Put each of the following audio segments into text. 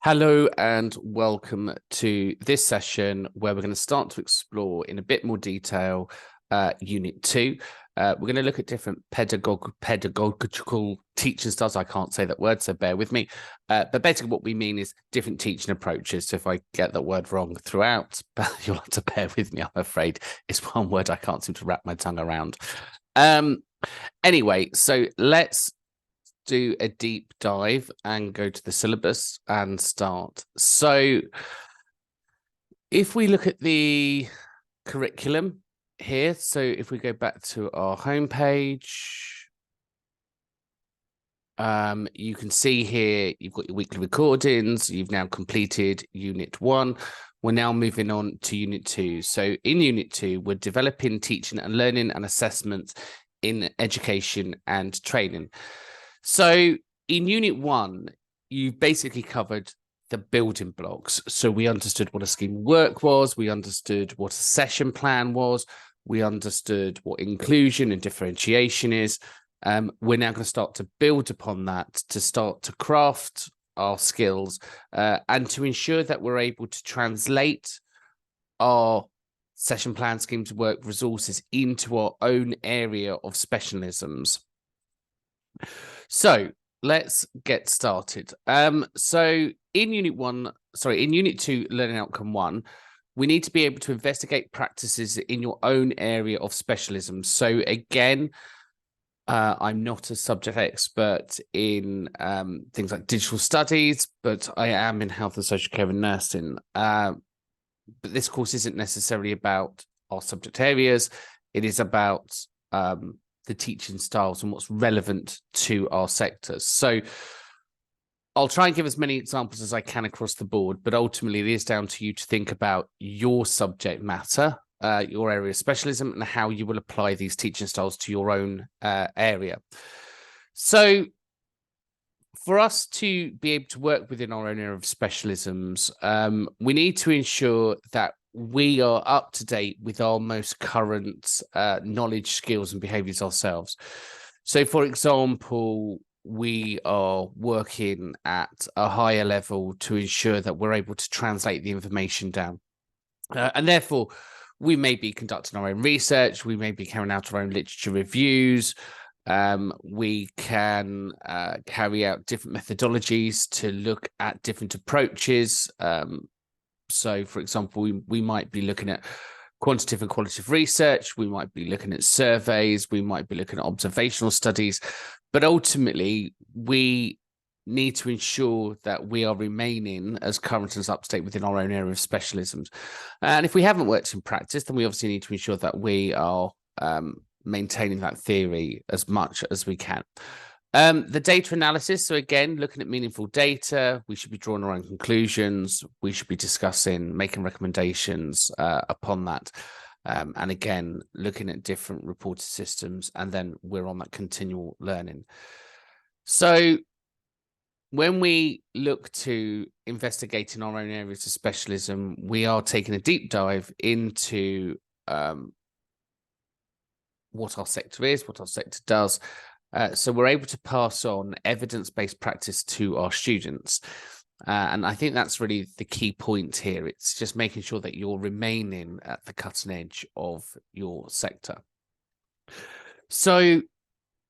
Hello and welcome to this session where we're going to start to explore in a bit more detail Unit 2. We're going to look at different pedagogical teaching styles. I can't say that word, so bear with me. But basically what we mean is different teaching approaches. So if I get that word wrong throughout, you'll have to bear with me, I'm afraid. It's one word I can't seem to wrap my tongue around. Anyway, so let's do a deep dive and go to the syllabus and start. So if we look at the curriculum here, so if we go back to our homepage, you can see here you've got your weekly recordings. You've now completed Unit 1. We're now moving on to Unit 2. So in Unit 2, we're developing teaching and learning and assessment in education and training. So in Unit 1, you basically covered the building blocks. So we understood what a scheme of work was. We understood what a session plan was. We understood what inclusion and differentiation is. We're now going to start to build upon that to start to craft our skills and to ensure that we're able to translate our session plan, schemes of work, resources into our own area of specialisms. So let's get started. So in Unit 2, Learning Outcome 1, we need to be able to investigate practices in your own area of specialism. So again, I'm not a subject expert in things like digital studies, but I am in health and social care and nursing. But this course isn't necessarily about our subject areas. It is about the teaching styles and what's relevant to our sectors. So I'll try and give as many examples as I can across the board, but ultimately it is down to you to think about your subject matter, your area of specialism, and how you will apply these teaching styles to your own area. So for us to be able to work within our own area of specialisms, we need to ensure that we are up to date with our most current knowledge, skills, and behaviors ourselves. So, for example, we are working at a higher level to ensure that we're able to translate the information down. And therefore, we may be conducting our own research, we may be carrying out our own literature reviews, we can carry out different methodologies to look at different approaches. So, for example, we might be looking at quantitative and qualitative research. We might be looking at surveys. We might be looking at observational studies. But ultimately, we need to ensure that we are remaining as current and as up to date within our own area of specialisms. And if we haven't worked in practice, then we obviously need to ensure that we are maintaining that theory as much as we can. The data analysis. So again, looking at meaningful data, we should be drawing our own conclusions. We should be discussing, making recommendations upon that. And again, looking at different reported systems, and then we're on that continual learning. So when we look to investigating our own areas of specialism, we are taking a deep dive into what our sector is, what our sector does. So we're able to pass on evidence-based practice to our students. And I think that's really the key point here. It's just making sure that you're remaining at the cutting edge of your sector. So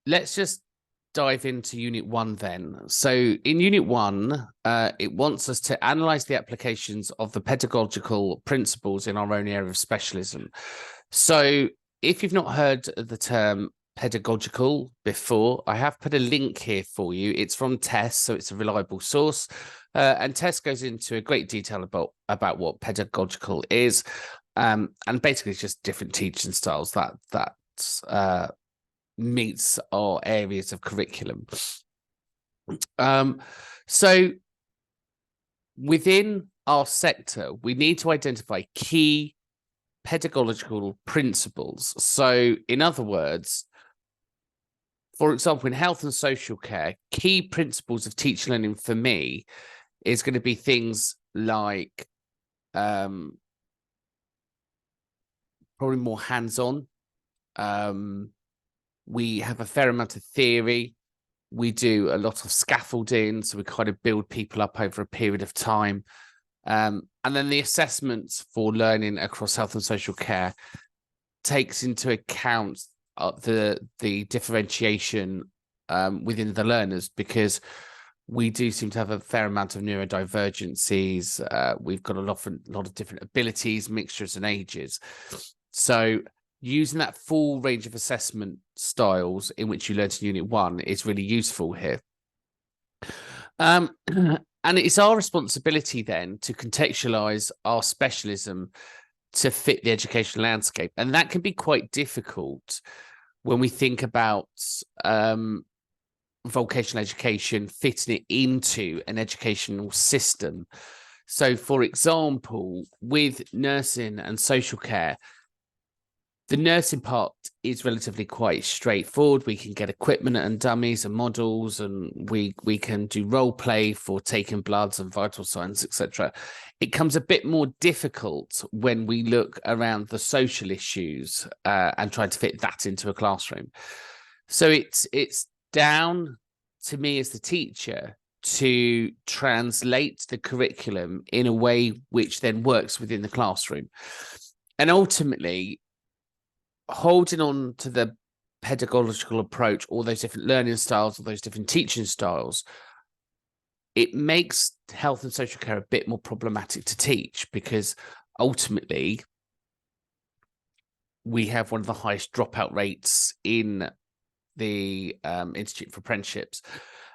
let's just dive into Unit 1 then. So in Unit 1, it wants us to analyze the applications of the pedagogical principles in our own area of specialism. So if you've not heard the term pedagogical before, I have put a link here for you. It's from TESS, so it's a reliable source. And TESS goes into a great detail about what pedagogical is. And basically it's just different teaching styles that meets our areas of curriculum. So within our sector, we need to identify key pedagogical principles. So in other words, for example, in health and social care, key principles of teaching and learning for me is going to be things like probably more hands-on. We have a fair amount of theory, We do a lot of scaffolding, so we kind of build people up over a period of time. And then the assessments for learning across health and social care takes into account the differentiation within the learners, because we do seem to have a fair amount of neurodivergencies. We've got a lot of different abilities, mixtures and ages. So using that full range of assessment styles in which you learned in Unit 1 is really useful here. And it's our responsibility then to contextualize our specialism to fit the educational landscape. And that can be quite difficult when we think about vocational education, fitting it into an educational system. So, for example, with nursing and social care, the nursing part is relatively quite straightforward. We can get equipment and dummies and models, and we can do role play for taking bloods and vital signs, etc. It comes a bit more difficult when we look around the social issues and try to fit that into a classroom. So it's down to me as the teacher to translate the curriculum in a way which then works within the classroom. And ultimately, holding on to the pedagogical approach, all those different learning styles, all those different teaching styles, it makes health and social care a bit more problematic to teach, because ultimately we have one of the highest dropout rates in the Institute for Apprenticeships.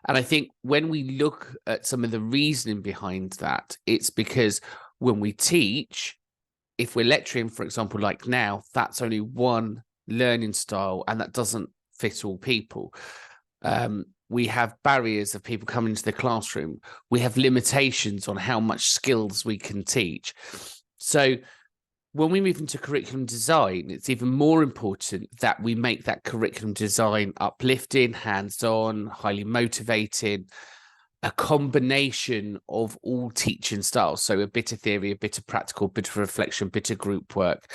And I think when we look at some of the reasoning behind that, it's because when we teach, if we're lecturing, for example, like now, that's only one learning style, and that doesn't fit all people. We have barriers of people coming into the classroom. We have limitations on how much skills we can teach. So when we move into curriculum design, it's even more important that we make that curriculum design uplifting, hands-on, highly motivating, a combination of all teaching styles. So a bit of theory, a bit of practical, a bit of reflection, a bit of group work,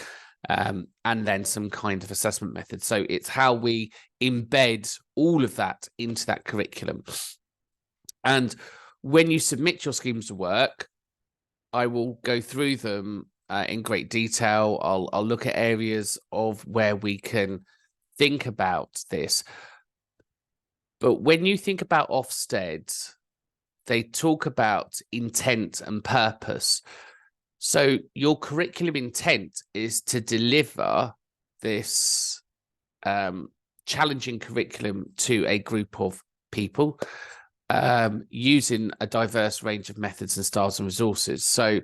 and then some kind of assessment method. So it's how we embed all of that into that curriculum. And when you submit your schemes of work, I will go through them in great detail. I'll look at areas of where we can think about this. But when you think about Ofsted, they talk about intent and purpose. So your curriculum intent is to deliver this challenging curriculum to a group of people using a diverse range of methods and styles and resources. So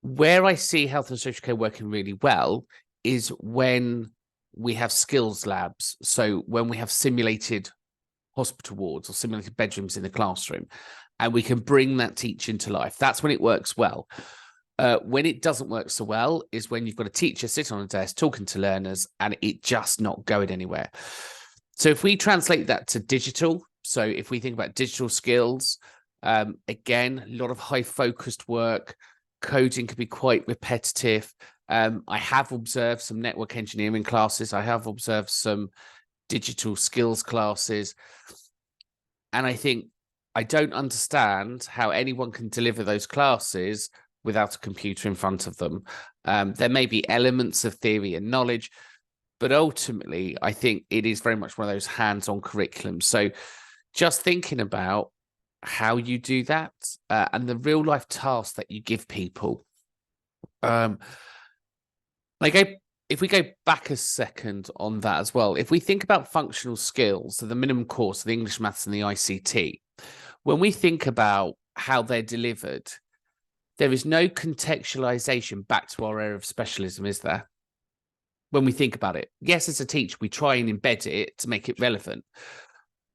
where I see health and social care working really well is when we have skills labs. So when we have simulated hospital wards or simulated bedrooms in the classroom, and we can bring that teaching to life, that's when it works well. When it doesn't work so well is when you've got a teacher sitting on a desk talking to learners and it just not going anywhere. So if we translate that to digital, so if we think about digital skills, again, a lot of high focused work, coding can be quite repetitive. I have observed some network engineering classes. I have observed some digital skills classes. And I think I don't understand how anyone can deliver those classes without a computer in front of them. There may be elements of theory and knowledge, but ultimately, I think it is very much one of those hands-on curriculums. So just thinking about how you do that and the real-life tasks that you give people. If we go back a second on that as well, if we think about functional skills, so the minimum course, the English, maths, and the ICT, when we think about how they're delivered, there is no contextualization back to our area of specialism, is there? When we think about it, yes, as a teacher, we try and embed it to make it relevant.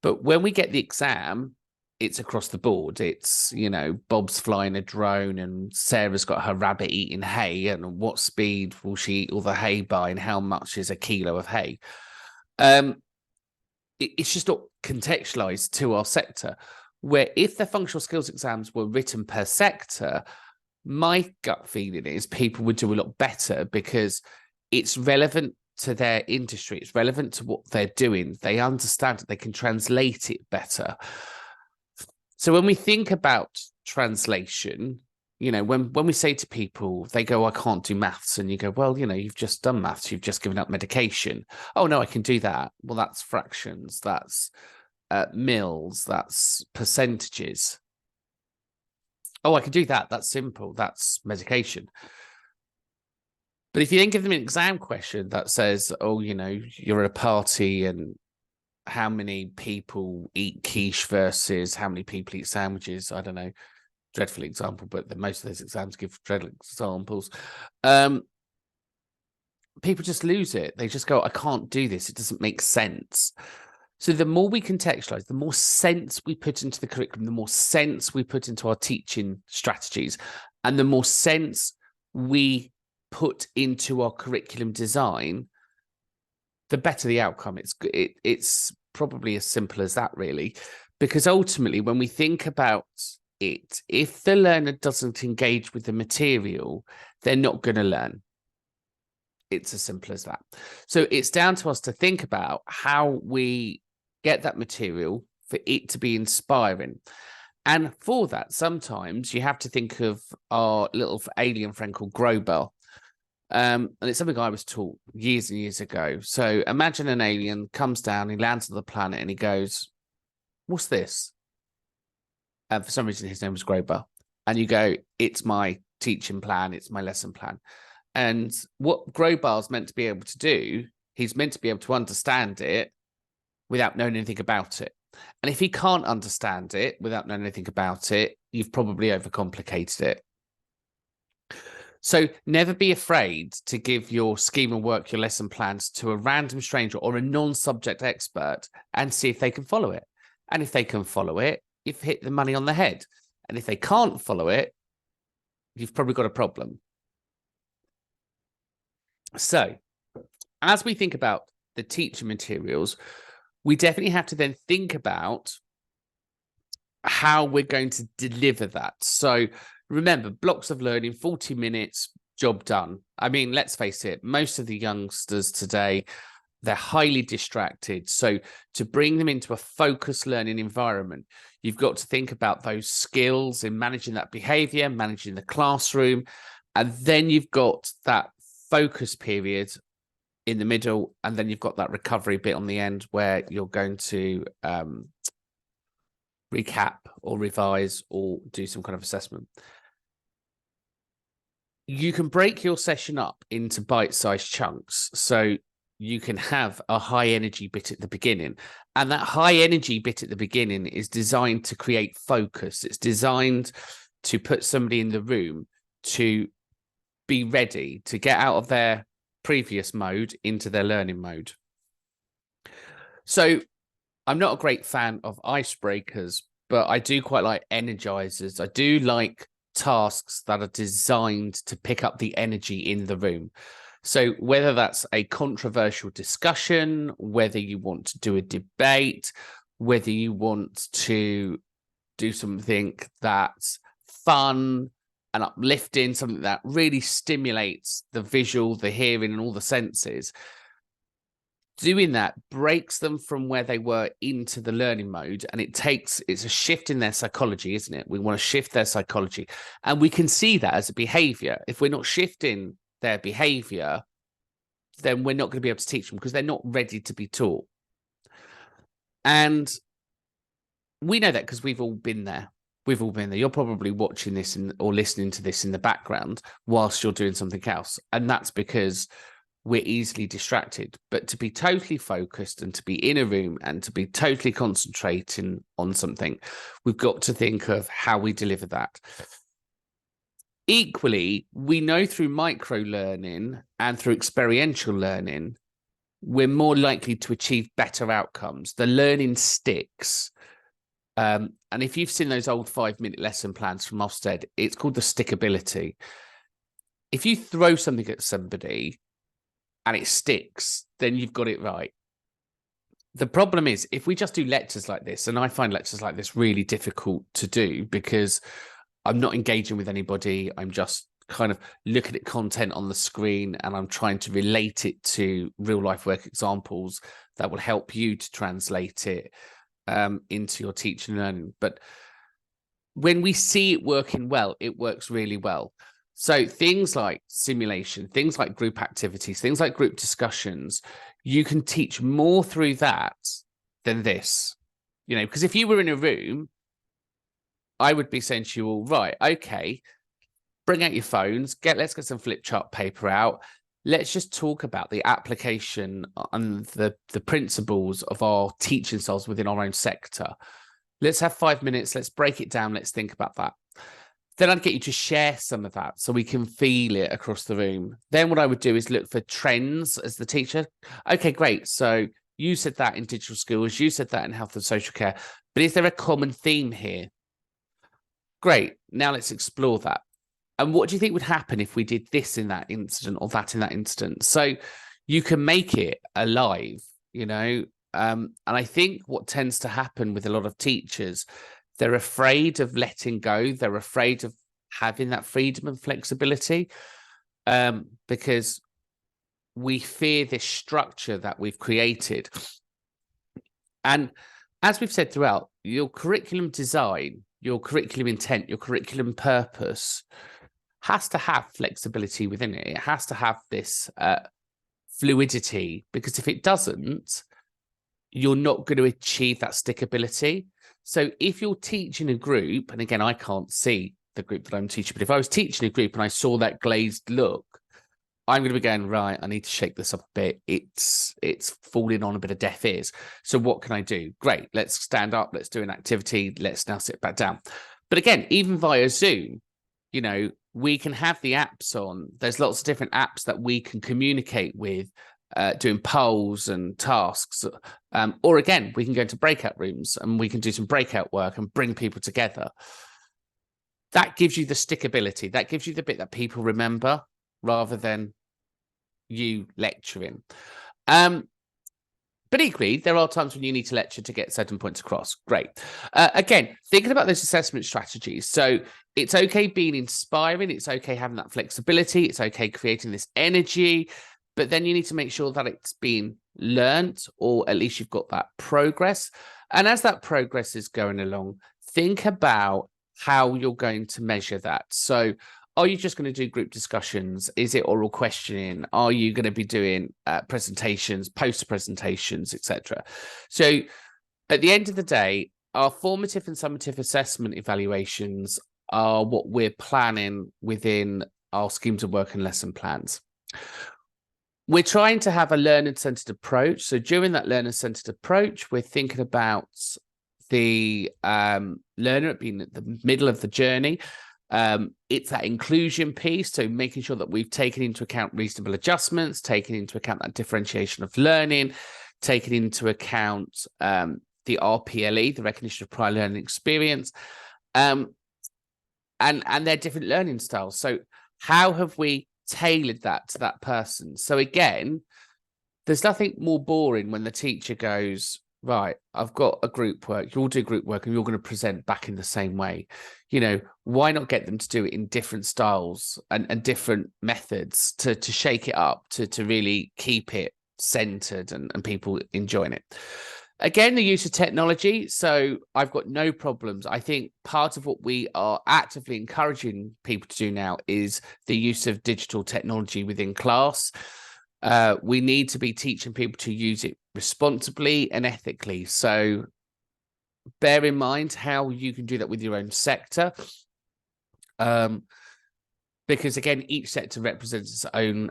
But when we get the exam, it's across the board. It's, you know, Bob's flying a drone and Sarah's got her rabbit eating hay, and what speed will she eat all the hay by, and how much is a kilo of hay? It's just not contextualized to our sector, where if the functional skills exams were written per sector, my gut feeling is people would do a lot better because it's relevant to their industry. It's relevant to what they're doing. They understand it. They can translate it better. So when we think about translation, you know, when we say to people, they go, I can't do maths. And you go, well, you know, you've just done maths. You've just given up medication. Oh, no, I can do that. Well, that's fractions. That's mils. That's percentages. Oh, I can do that. That's simple. That's medication. But if you then give them an exam question that says, oh, you know, you're at a party and how many people eat quiche versus how many people eat sandwiches, I don't know, dreadful example, but most of those exams give dreadful examples. People just lose it. They just go, I can't do this. It doesn't make sense. So the more we contextualize, the more sense we put into the curriculum, the more sense we put into our teaching strategies, and the more sense we put into our curriculum design, the better the outcome. It's probably as simple as that, really, because ultimately, when we think about it, if the learner doesn't engage with the material, they're not going to learn. It's as simple as that. So it's down to us to think about how we get that material for it to be inspiring. And for that, sometimes you have to think of our little alien friend called Grober. And it's something I was taught years and years ago. So imagine an alien comes down, he lands on the planet and he goes, what's this? And for some reason, his name was Grober. And you go, it's my teaching plan. It's my lesson plan. And what Grobar's meant to be able to do, he's meant to be able to understand it without knowing anything about it. And if he can't understand it without knowing anything about it, you've probably overcomplicated it. So never be afraid to give your scheme of work, your lesson plans to a random stranger or a non-subject expert and see if they can follow it. And if they can follow it, you've hit the money on the head. And if they can't follow it, you've probably got a problem. So as we think about the teaching materials, we definitely have to then think about how we're going to deliver that. So remember, blocks of learning, 40 minutes, job done. I mean, let's face it, most of the youngsters today, they're highly distracted. So to bring them into a focused learning environment, you've got to think about those skills in managing that behavior, managing the classroom, and then you've got that focus period in the middle, and then you've got that recovery bit on the end where you're going to recap or revise or do some kind of assessment. You can break your session up into bite-sized chunks. So you can have a high energy bit at the beginning. And that high energy bit at the beginning is designed to create focus. It's designed to put somebody in the room to be ready to get out of their previous mode into their learning mode. So I'm not a great fan of icebreakers, but I do quite like energizers. I do like tasks that are designed to pick up the energy in the room. So whether that's a controversial discussion, whether you want to do a debate, whether you want to do something that's fun and uplifting, something that really stimulates the visual, the hearing, and all the senses, doing that breaks them from where they were into the learning mode, and it's a shift in their psychology, isn't it? We want to shift their psychology, and we can see that as a behavior. If we're not shifting their behavior, then we're not going to be able to teach them because they're not ready to be taught. And we know that because we've all been there. We've all been there. You're probably watching this or listening to this in the background whilst you're doing something else. And that's because we're easily distracted. But to be totally focused and to be in a room and to be totally concentrating on something, we've got to think of how we deliver that. Equally, we know through micro-learning and through experiential learning, we're more likely to achieve better outcomes. The learning sticks. And if you've seen those old 5-minute lesson plans from Ofsted, it's called the stickability. If you throw something at somebody and it sticks, then you've got it right. The problem is, if we just do lectures like this, and I find lectures like this really difficult to do because I'm not engaging with anybody, I'm just kind of looking at content on the screen and I'm trying to relate it to real life work examples that will help you to translate it into your teaching and learning. But when we see it working well, it works really well. So things like simulation, things like group activities, things like group discussions, you can teach more through that than this, because if you were in a room, I would be saying to you all, right, okay, bring out your phones, let's get some flip chart paper out. Let's just talk about the application and the principles of our teaching styles within our own sector. Let's have 5 minutes. Let's break it down. Let's think about that. Then I'd get you to share some of that so we can feel it across the room. Then what I would do is look for trends as the teacher. Okay, great. So you said that in digital skills. You said that in health and social care. But is there a common theme here? Great. Now let's explore that. And what do you think would happen if we did this in that incident or that in that incident? So you can make it alive, and I think what tends to happen with a lot of teachers, they're afraid of letting go. They're afraid of having that freedom and flexibility because we fear this structure that we've created. And as we've said throughout, your curriculum design, your curriculum intent, your curriculum purpose has to have flexibility within it. It has to have this fluidity, because if it doesn't, you're not going to achieve that stickability. So if you're teaching a group, and again, I can't see the group that I'm teaching, but if I was teaching a group and I saw that glazed look, I'm going to be going, right, I need to shake this up a bit. It's falling on a bit of deaf ears. So what can I do? Great, let's stand up. Let's do an activity. Let's now sit back down. But again, even via Zoom, we can have the apps on. There's lots of different apps that we can communicate with, doing polls and tasks. Or again, we can go into breakout rooms and we can do some breakout work and bring people together. That gives you the stickability. That gives you the bit that people remember rather than you lecturing. But equally, there are times when you need to lecture to get certain points across. Great. Again, thinking about those assessment strategies. So it's okay being inspiring. It's okay having that flexibility. It's okay creating this energy. But then you need to make sure that it's being learnt, or at least you've got that progress. And as that progress is going along, think about how you're going to measure that. So are you just going to do group discussions? Is it oral questioning? Are you going to be doing presentations, poster presentations, etc.? So at the end of the day, our formative and summative assessment evaluations are what we're planning within our schemes of work and lesson plans. We're trying to have a learner-centered approach. So during that learner-centered approach, we're thinking about the learner being at the middle of the journey. It's that inclusion piece, so making sure that we've taken into account reasonable adjustments, taken into account that differentiation of learning, taken into account the RPLE, the recognition of prior learning experience, and their different learning styles. So how have we tailored that to that person? So again, there's nothing more boring when the teacher goes, right, I've got a group work, you'll do group work and you're going to present back in the same way. Why not get them to do it in different styles and different methods to shake it up, to really keep it centered and people enjoying it. Again, the use of technology. So I've got no problems. I think part of what we are actively encouraging people to do now is the use of digital technology within class. We need to be teaching people to use it responsibly and ethically. So bear in mind how you can do that with your own sector. Because again, each sector represents its own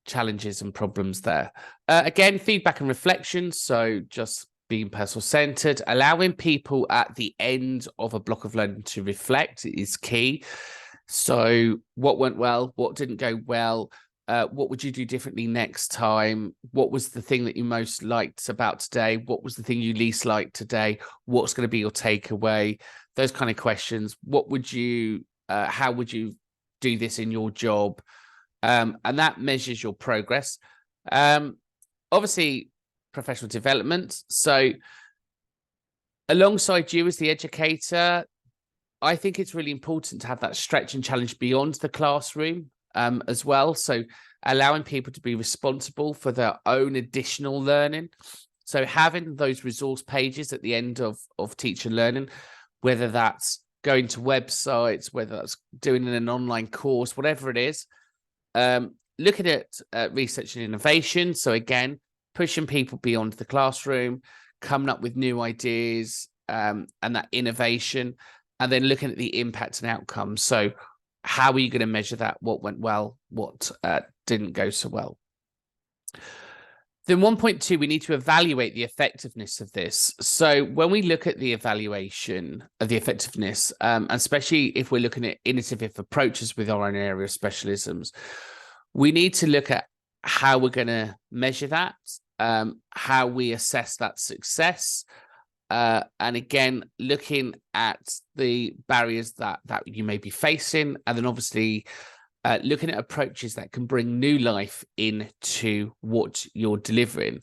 challenges and problems there. Again, feedback and reflection. So just being personal centered, allowing people at the end of a block of learning to reflect is key. So what went well? What didn't go well? What would you do differently next time? What was the thing that you most liked about today? What was the thing you least liked today? What's going to be your takeaway? Those kind of questions. What would you, how would you do this in your job? And that measures your progress. Obviously, professional development. So alongside you as the educator, I think it's really important to have that stretch and challenge beyond the classroom as well. So allowing people to be responsible for their own additional learning. So having those resource pages at the end of teacher learning, whether that's going to websites, whether that's doing an online course, whatever it is, looking at research and innovation. So again, pushing people beyond the classroom, coming up with new ideas and that innovation, and then looking at the impact and outcomes. So how are you going to measure that? What went well? What didn't go so well? Then 1.2, we need to evaluate the effectiveness of this. So when we look at the evaluation of the effectiveness, especially if we're looking at innovative approaches with our own area of specialisms, we need to look at how we're going to measure that, how we assess that success, and again, looking at the barriers that you may be facing, and then obviously looking at approaches that can bring new life into what you're delivering.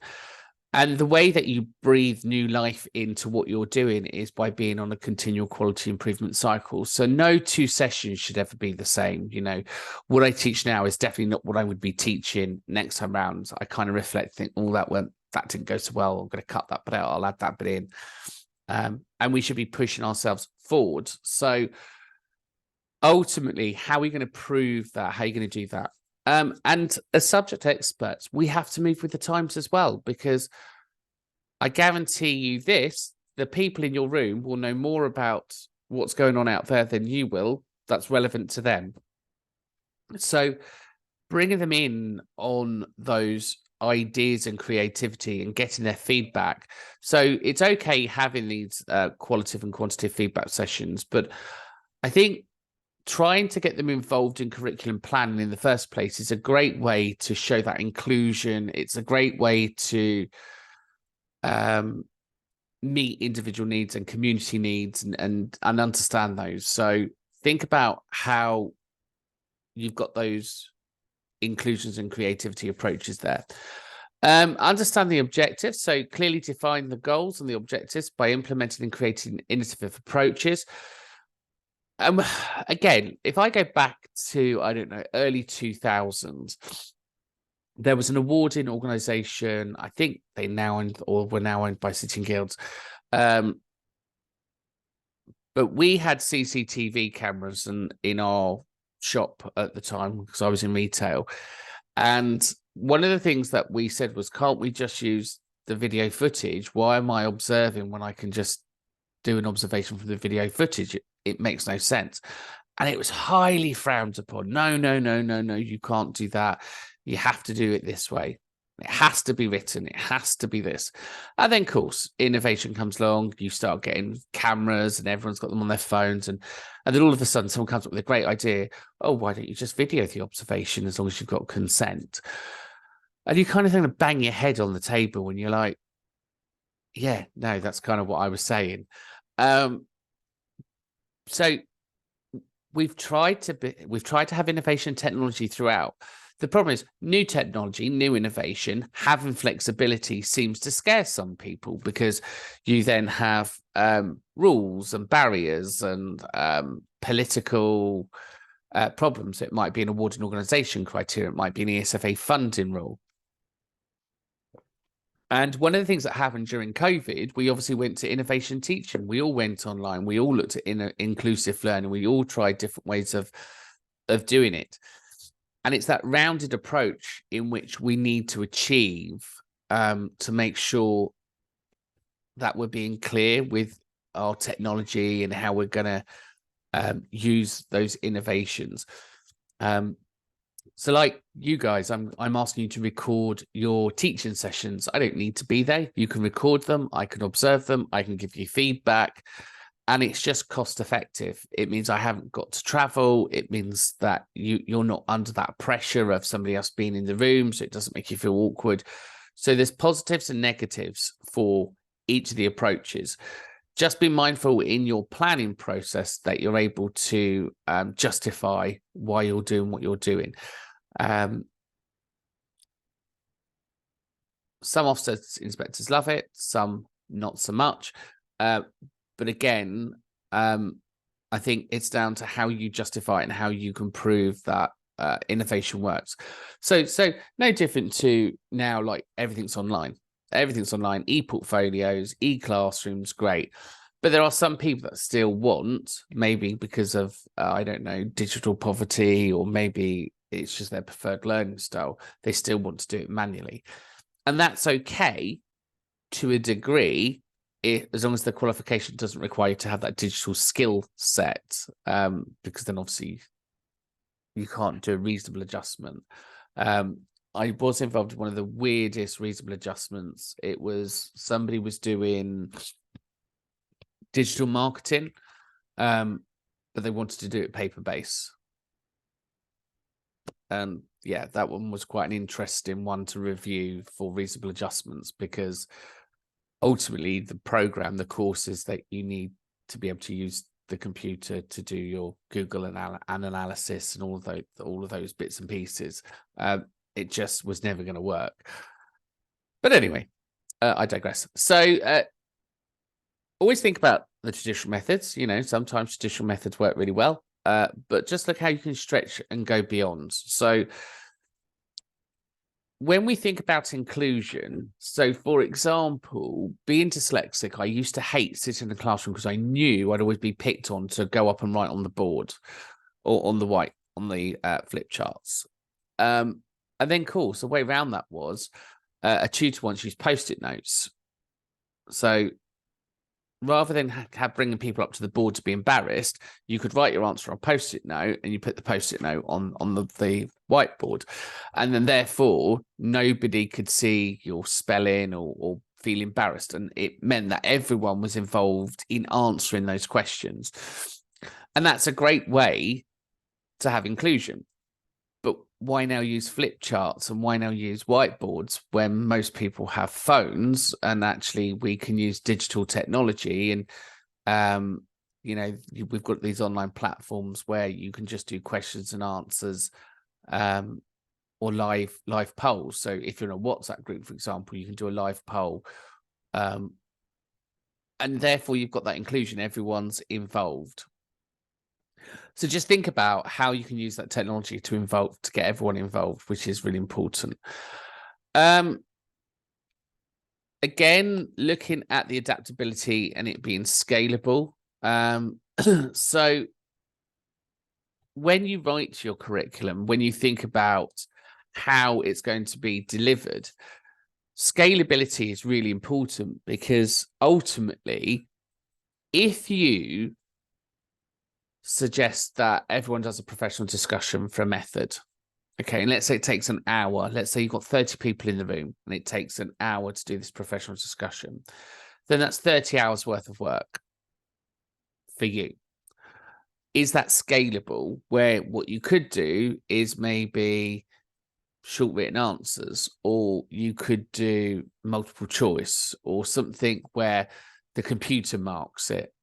And the way that you breathe new life into what you're doing is by being on a continual quality improvement cycle. So no two sessions should ever be the same. You know, what I teach now is definitely not what I would be teaching next time round. I kind of reflect, think, oh, that didn't go so well. I'm going to cut that bit out. I'll add that bit in. And we should be pushing ourselves forward. So ultimately, how are we going to prove that? How are you going to do that? And as subject experts, we have to move with the times as well, because I guarantee you this, the people in your room will know more about what's going on out there than you will that's relevant to them. So bringing them in on those ideas and creativity and getting their feedback. So it's okay having these qualitative and quantitative feedback sessions, but I think trying to get them involved in curriculum planning in the first place is a great way to show that inclusion. It's a great way to meet individual needs and community needs and understand those. So think about how you've got those inclusions and creativity approaches there. Understand the objectives. So clearly define the goals and the objectives by implementing and creating innovative approaches. Again, if I go back to, I don't know, early 2000s, there was an awarding organization. I think they now owned or were now owned by City and Guilds. But we had CCTV cameras in our shop at the time because I was in retail. And one of the things that we said was, can't we just use the video footage? Why am I observing when I can just do an observation from the video footage? It makes no sense. And it was highly frowned upon. No, you can't do that. You have to do it this way. It has to be written. It has to be this. And then, of course, innovation comes along. You start getting cameras and everyone's got them on their phones. And then all of a sudden, someone comes up with a great idea. Oh, why don't you just video the observation as long as you've got consent? And you kind of think to bang your head on the table when you're like, yeah, no, that's kind of what I was saying. So we've tried to have innovation technology throughout. The problem is new technology, new innovation, having flexibility seems to scare some people because you then have rules and barriers and political problems. It might be an awarding organisation criteria. It might be an ESFA funding rule. And one of the things that happened during COVID, we obviously went to innovation teaching. We all went online. We all looked at inclusive learning. We all tried different ways of doing it. And it's that rounded approach in which we need to achieve to make sure that we're being clear with our technology and how we're going to use those innovations. So like you guys, I'm asking you to record your teaching sessions. I don't need to be there. You can record them. I can observe them. I can give you feedback. And it's just cost effective. It means I haven't got to travel. It means that you're not under that pressure of somebody else being in the room. So it doesn't make you feel awkward. So there's positives and negatives for each of the approaches. Just be mindful in your planning process that you're able to justify why you're doing what you're doing. Some offset inspectors love it, some not so much. But again, I think it's down to how you justify it and how you can prove that innovation works. So no different to now, like everything's online. Everything's online, e-portfolios, e-classrooms, great. But there are some people that still want, maybe because of, I don't know, digital poverty, or maybe it's just their preferred learning style. They still want to do it manually. And that's okay to a degree, as long as the qualification doesn't require you to have that digital skill set, because then obviously you can't do a reasonable adjustment. I was involved in one of the weirdest reasonable adjustments. It was somebody was doing digital marketing, but they wanted to do it paper-based. And yeah, that one was quite an interesting one to review for reasonable adjustments, because ultimately the program, the courses that you need to be able to use the computer to do your Google analysis and all of those bits and pieces, it just was never going to work. But anyway, I digress. So always think about the traditional methods. You know, sometimes traditional methods work really well, but just look how you can stretch and go beyond. So when we think about inclusion, so for example, being dyslexic, I used to hate sitting in the classroom because I knew I'd always be picked on to go up and write on the board or on the flip charts. And then, cool, so the way around that was a tutor once used Post-it notes. So rather than bringing people up to the board to be embarrassed, you could write your answer on a Post-it note, and you put the Post-it note on the whiteboard. And then therefore, nobody could see your spelling or feel embarrassed. And it meant that everyone was involved in answering those questions. And that's a great way to have inclusion. But why now use flip charts, and why now use whiteboards when most people have phones, and actually we can use digital technology? And you know, we've got these online platforms where you can just do questions and answers, or live polls. So if you're in a WhatsApp group, for example, you can do a live poll, and therefore you've got that inclusion. Everyone's involved. So just think about how you can use that technology to get everyone involved, which is really important. Again, looking at the adaptability and it being scalable. So when you write your curriculum, when you think about how it's going to be delivered, scalability is really important, because ultimately, if you suggest that everyone does a professional discussion for a method, okay, and let's say it takes an hour. Let's say you've got 30 people in the room and it takes an hour to do this professional discussion. Then that's 30 hours worth of work for you. Is that scalable? Where what you could do is maybe short written answers, or you could do multiple choice, or something where the computer marks it.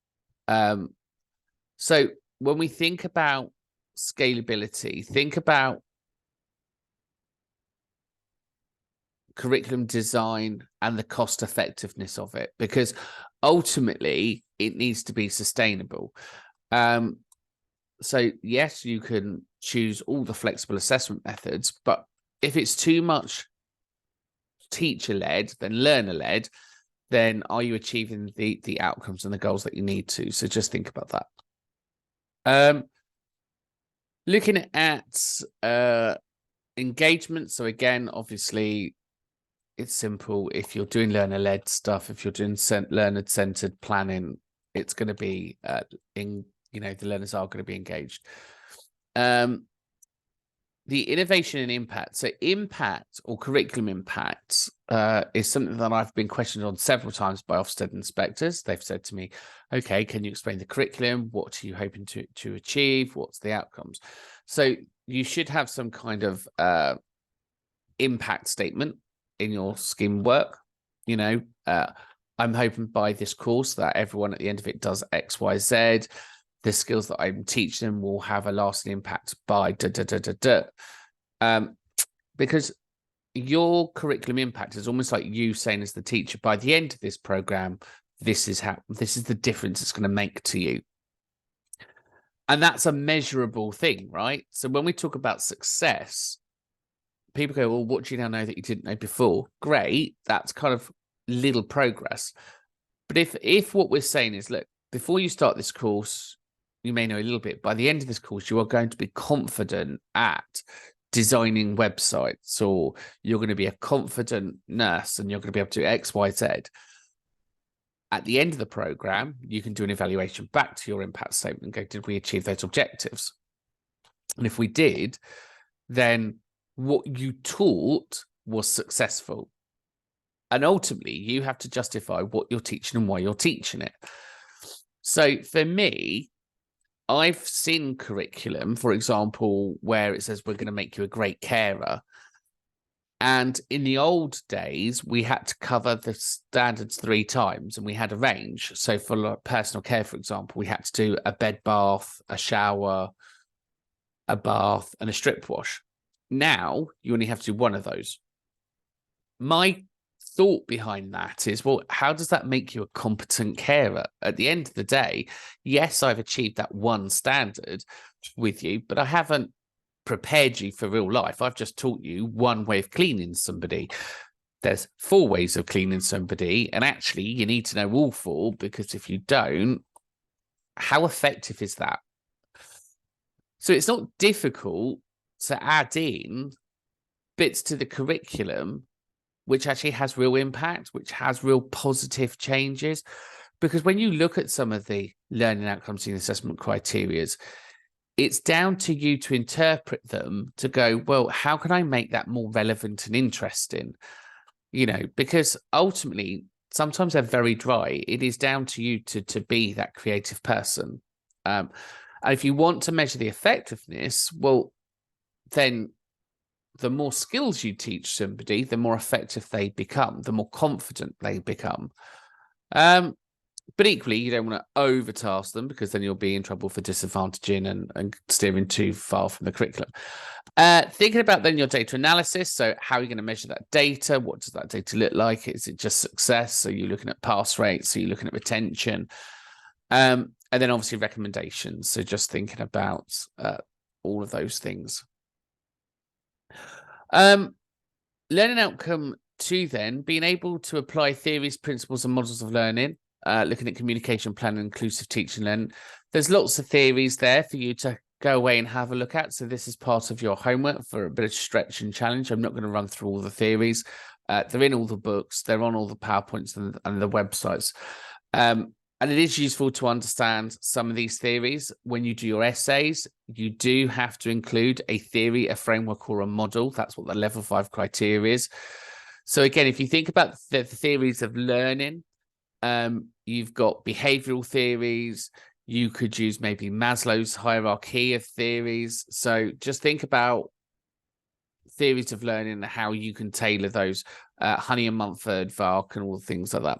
So when we think about scalability, think about curriculum design and the cost effectiveness of it, because ultimately it needs to be sustainable. So yes, you can choose all the flexible assessment methods, but if it's too much teacher-led than learner-led, then are you achieving the outcomes and the goals that you need to? So just think about that. Looking at engagement. So again, obviously, it's simple. If you're doing learner-led stuff, if you're doing learner-centered planning, it's going to be the learners are going to be engaged. The innovation and impact. So impact, or curriculum impact, is something that I've been questioned on several times by Ofsted inspectors. They've said to me, okay, can you explain the curriculum? What are you hoping to achieve? What's the outcomes? So you should have some kind of impact statement in your scheme work. You know, I'm hoping by this course that everyone at the end of it does X, Y, Z. The skills that I'm teaching them will have a lasting impact by because your curriculum impact is almost like you saying as the teacher, by the end of this program, this is the difference it's going to make to you. And that's a measurable thing, right? So when we talk about success, people go, well, what do you now know that you didn't know before? Great. That's kind of little progress. But if what we're saying is, look, before you start this course, you may know a little bit. By the end of this course, you are going to be confident at designing websites, or you're going to be a confident nurse and you're going to be able to do X, Y, Z. At the end of the program, you can do an evaluation back to your impact statement and go, did we achieve those objectives? And if we did, then what you taught was successful. And ultimately, you have to justify what you're teaching and why you're teaching it. So for me, I've seen curriculum, for example, where it says we're going to make you a great carer. And in the old days, we had to cover the standards 3 times and we had a range. So for personal care, for example, we had to do a bed bath, a shower, a bath, and a strip wash. Now you only have to do one of those. My thought behind that is, well, how does that make you a competent carer? At the end of the day, yes, I've achieved that one standard with you, but I haven't prepared you for real life. I've just taught you one way of cleaning somebody. There's 4 ways of cleaning somebody, and actually you need to know all 4, because if you don't, how effective is that? So it's not difficult to add in bits to the curriculum which actually has real impact, which has real positive changes. Because when you look at some of the learning outcomes and assessment criteria, it's down to you to interpret them to go, well, how can I make that more relevant and interesting? You know, because ultimately, sometimes they're very dry. It is down to you to be that creative person. And if you want to measure the effectiveness, well, then the more skills you teach somebody, the more effective they become, the more confident they become. But equally, you don't want to overtask them, because then you'll be in trouble for disadvantaging and steering too far from the curriculum. Thinking about then your data analysis. So how are you going to measure that data? What does that data look like? Is it just success? So you're looking at pass rates? So you're looking at retention? And then obviously recommendations. So just thinking about all of those things. Learning outcome 2 then, being able to apply theories, principles, and models of learning. Looking at communication, planning, inclusive teaching, learning. There's lots of theories there for you to go away and have a look at. So this is part of your homework for a bit of stretch and challenge. I'm not going to run through all the theories. They're in all the books. They're on all the PowerPoints and the websites. And it is useful to understand some of these theories. When you do your essays, you do have to include a theory, a framework, or a model. That's what the level 5 criteria is. So again, if you think about the theories of learning, you've got behavioral theories. You could use maybe Maslow's hierarchy of theories. So just think about theories of learning and how you can tailor those. Honey and Mumford, Vark, and all things like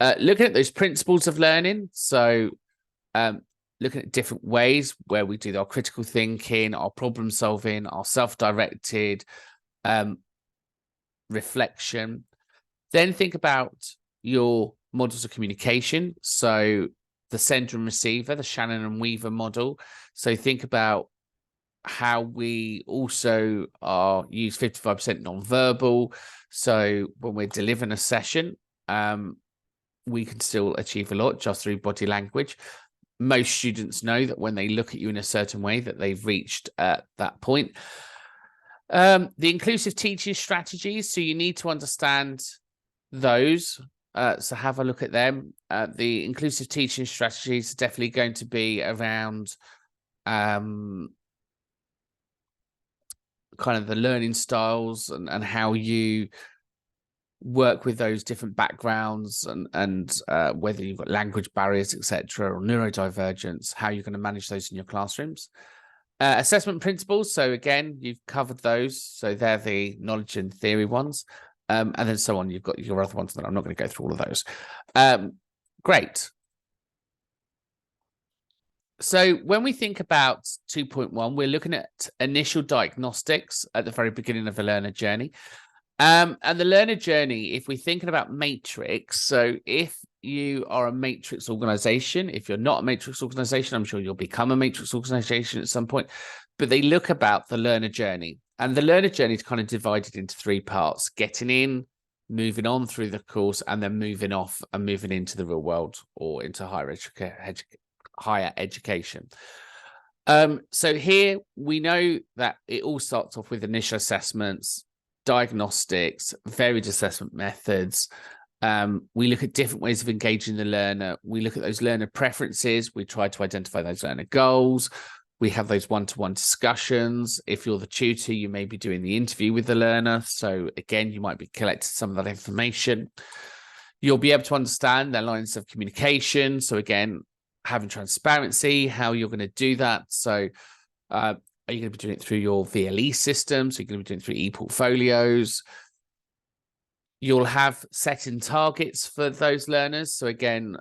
that. Looking at those principles of learning. So looking at different ways where we do our critical thinking, our problem solving, our self-directed reflection. Then think about your models of communication. So the sender and receiver, the Shannon and Weaver model. So think about how we also use 55% non-verbal. So when we're delivering a session, we can still achieve a lot just through body language. Most students know that when they look at you in a certain way that they've reached that point. The inclusive teaching strategies. So you need to understand those. So have a look at them. The inclusive teaching strategies are definitely going to be around kind of the learning styles and how you work with those different backgrounds and whether you've got language barriers, etc., or neurodivergence, how you're going to manage those in your classrooms. Assessment principles. So again, you've covered those. So they're the knowledge and theory ones. And then so on. You've got your other ones that I'm not going to go through all of those. Great. So when we think about 2.1, we're looking at initial diagnostics at the very beginning of the learner journey. And the learner journey, if we're thinking about matrix, so if you are a matrix organization, if you're not a matrix organization, I'm sure you'll become a matrix organization at some point, but they look about the learner journey. And the learner journey is kind of divided into three parts: getting in, moving on through the course, and then moving off and moving into the real world or into higher education. So here we know that it all starts off with initial assessments, diagnostics, varied assessment methods. We look at different ways of engaging the learner. We look at those learner preferences. We try to identify those learner goals. We have those one-to-one discussions. If you're the tutor, you may be doing the interview with the learner. So again, you might be collecting some of that information. You'll be able to understand their lines of communication. So again, having transparency, how you're going to do that. So are you going to be doing it through your VLE system? So you're going to be doing it through e-portfolios. You'll have setting targets for those learners. So again,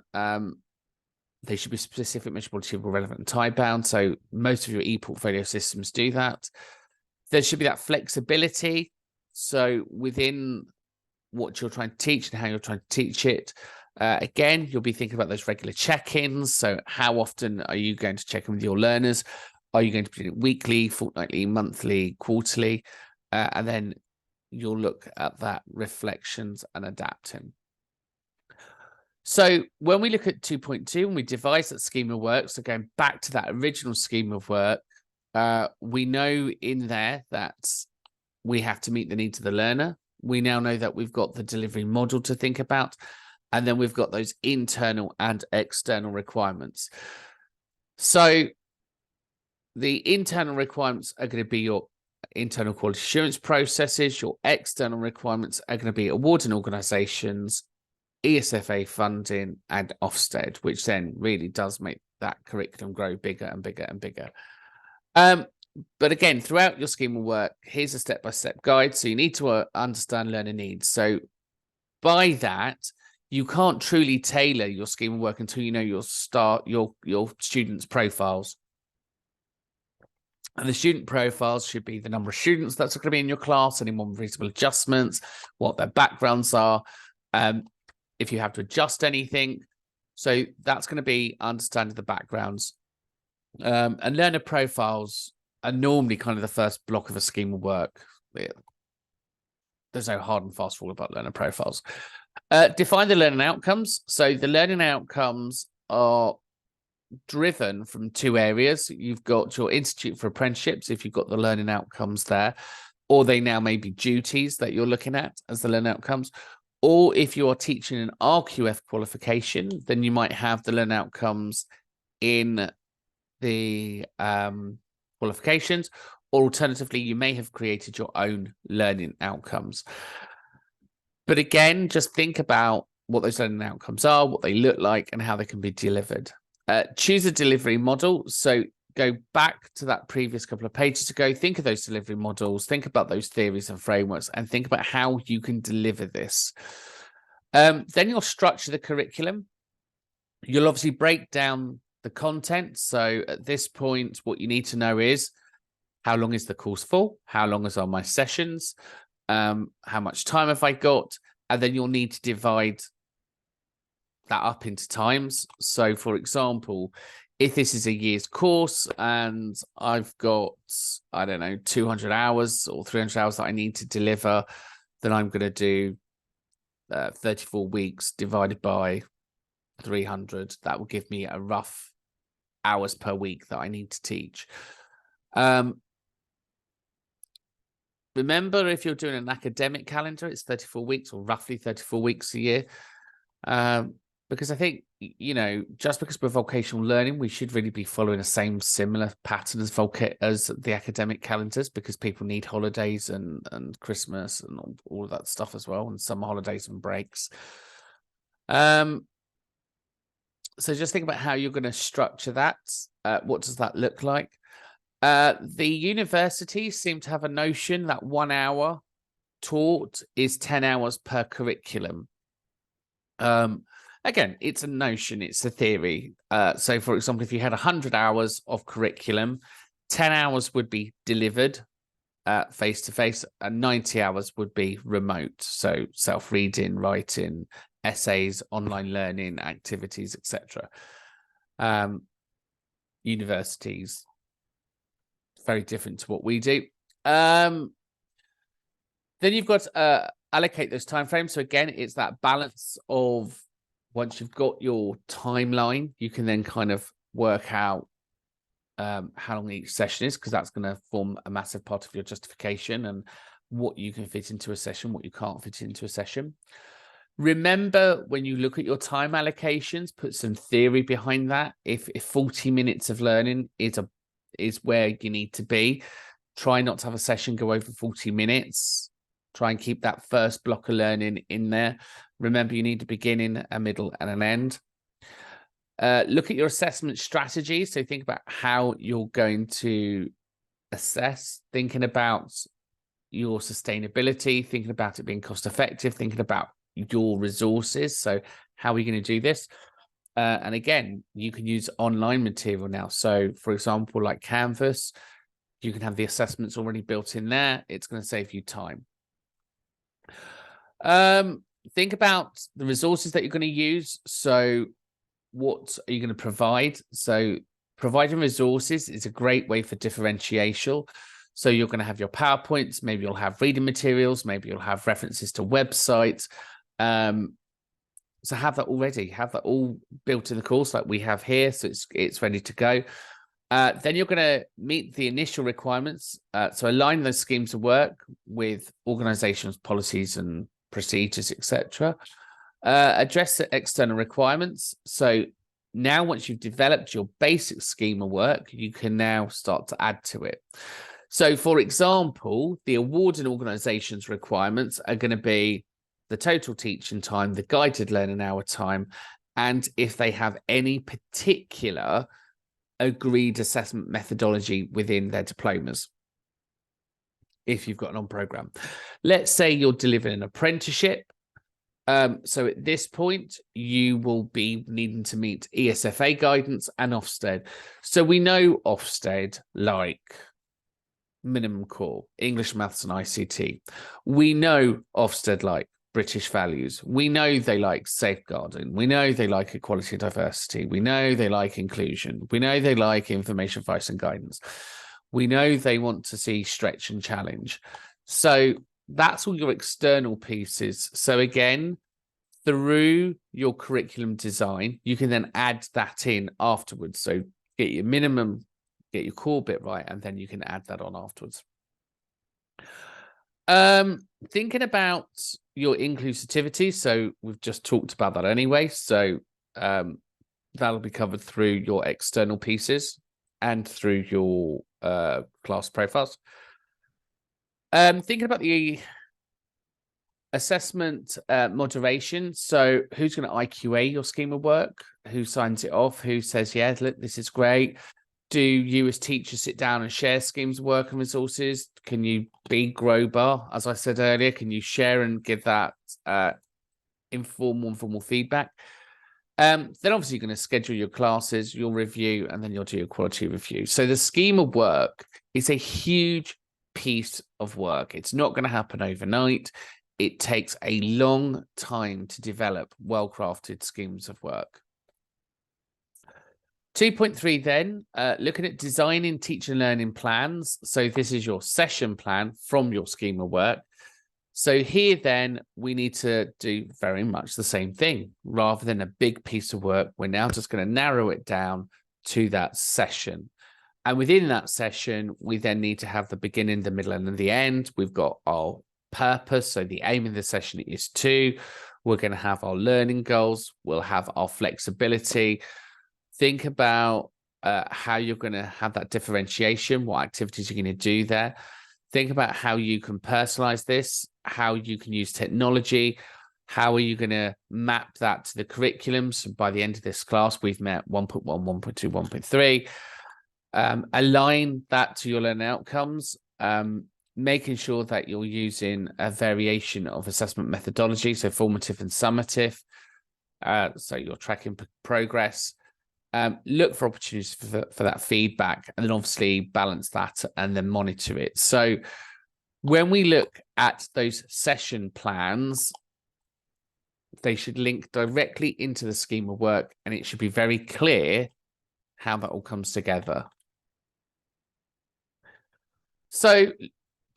they should be specific, measurable, achievable, relevant, and time-bound. So most of your e-portfolio systems do that. There should be that flexibility. So within what you're trying to teach and how you're trying to teach it, again, you'll be thinking about those regular check-ins. So how often are you going to check in with your learners? Are you going to be doing it weekly, fortnightly, monthly, quarterly? And then you'll look at that reflections and adapting. So when we look at 2.2 and we devise that scheme of work, so going back to that original scheme of work, we know in there that we have to meet the needs of the learner. We now know that we've got the delivery model to think about, and then we've got those internal and external requirements. So the internal requirements are going to be your internal quality assurance processes. Your external requirements are going to be awarding organizations, ESFA funding, and Ofsted, which then really does make that curriculum grow bigger and bigger and bigger. But again, throughout your scheme of work, here's a step-by-step guide. So you need to understand learner needs. So by that, you can't truly tailor your scheme of work until you know your students' profiles. And the student profiles should be the number of students that's going to be in your class, any more reasonable adjustments, what their backgrounds are, if you have to adjust anything. So that's going to be understanding the backgrounds. And learner profiles are normally kind of the first block of a scheme of work. There's no hard and fast rule about learner profiles. Define the learning outcomes. So the learning outcomes are driven from two areas. You've got your Institute for Apprenticeships, if you've got the learning outcomes there, or they now may be duties that you're looking at as the learning outcomes. Or if you are teaching an RQF qualification, then you might have the learning outcomes in the qualifications, or alternatively, you may have created your own learning outcomes. But again, just think about what those learning outcomes are, what they look like, and how they can be delivered. Choose a delivery model. So go back to that previous couple of pages ago, think of those delivery models, think about those theories and frameworks, and think about how you can deliver this. Then you'll structure the curriculum. You'll obviously break down the content. So at this point, what you need to know is, how long is the course for? How long are my sessions? How much time have I got? And then you'll need to divide that up into times. So for example, if this is a year's course and I've got, I don't know, 200 hours or 300 hours that I need to deliver, then I'm going to do 34 weeks divided by 300. That will give me a rough hours per week that I need to teach. Remember, if you're doing an academic calendar, it's 34 weeks or roughly 34 weeks a year. Because I think, you know, just because we're vocational learning, we should really be following the same similar pattern as the academic calendars, because people need holidays and Christmas and all of that stuff as well, and summer holidays and breaks. So just think about how you're going to structure that. What does that look like? The universities seem to have a notion that 1 hour taught is 10 hours per curriculum. Again, it's a notion, it's a theory. So, for example, if you had 100 hours of curriculum, 10 hours would be delivered face-to-face, and 90 hours would be remote. So self-reading, writing, essays, online learning, activities, etc. Universities, very different to what we do. Then you've got allocate those timeframes. So again, it's that balance of once you've got your timeline, you can then kind of work out how long each session is, because that's going to form a massive part of your justification and what you can fit into a session, what you can't fit into a session. Remember, when you look at your time allocations, put some theory behind that. If 40 minutes of learning is where you need to be, try not to have a session go over 40 minutes. Try and keep that first block of learning in there. Remember, you need a beginning, a middle, and an end. Look at your assessment strategy. So think about how you're going to assess, thinking about your sustainability, thinking about it being cost effective, thinking about your resources. So how are you going to do this? And again, you can use online material now. So for example, like Canvas, you can have the assessments already built in there. It's going to save you time. Think about the resources that you're going to use. So what are you going to provide? So providing resources is a great way for differential. So you're going to have your PowerPoints, maybe you'll have reading materials, maybe you'll have references to websites. So have that already, have that all built in the course like we have here. So it's ready to go. Then you're going to meet the initial requirements. So align those schemes of work with organizations, policies and procedures, etc. Address the external requirements. So now once you've developed your basic scheme of work, you can now start to add to it. So for example, the awarding organizations requirements are going to be the total teaching time, the guided learning hour time, and if they have any particular agreed assessment methodology within their diplomas. If you've got an on-program, let's say you're delivering an apprenticeship. So at this point, you will be needing to meet ESFA guidance and Ofsted. So we know Ofsted like minimum core, English, maths and ICT. We know Ofsted like British values. We know they like safeguarding. We know they like equality and diversity. We know they like inclusion. We know they like information, advice and guidance. We know they want to see stretch and challenge. So that's all your external pieces. So again, through your curriculum design, you can then add that in afterwards. So get your minimum, get your core bit right, and then you can add that on afterwards. Thinking about your inclusivity. So we've just talked about that anyway. So that'll be covered through your external pieces and through your class profiles. Thinking about the assessment moderation. So who's going to IQA your scheme of work? Who signs it off? Who says, yeah, look, this is great? Do you as teachers sit down and share schemes of work and resources? Can you be Grobar? As I said earlier, can you share and give that informal feedback? Then obviously you're going to schedule your classes, you'll review, and then you'll do your quality review. So the scheme of work is a huge piece of work. It's not going to happen overnight. It takes a long time to develop well-crafted schemes of work. 2.3 then, looking at designing teaching and learning plans. So this is your session plan from your scheme of work. So here then we need to do very much the same thing. Rather than a big piece of work, we're now just going to narrow it down to that session. And within that session, we then need to have the beginning, the middle, and the end. We've got our purpose. So the aim of the session is we're going to have our learning goals. We'll have our flexibility. Think about how you're going to have that differentiation, what activities you're going to do there. Think about how you can personalize this, how you can use technology, how are you going to map that to the curriculum. So by the end of this class, we've met 1.1, 1.2, 1.3. Align that to your learning outcomes, making sure that you're using a variation of assessment methodology, so formative and summative. So you're tracking progress. Look for opportunities for that feedback, and then obviously balance that and then monitor it. So When we look at those session plans, they should link directly into the scheme of work, and it should be very clear how that all comes together. So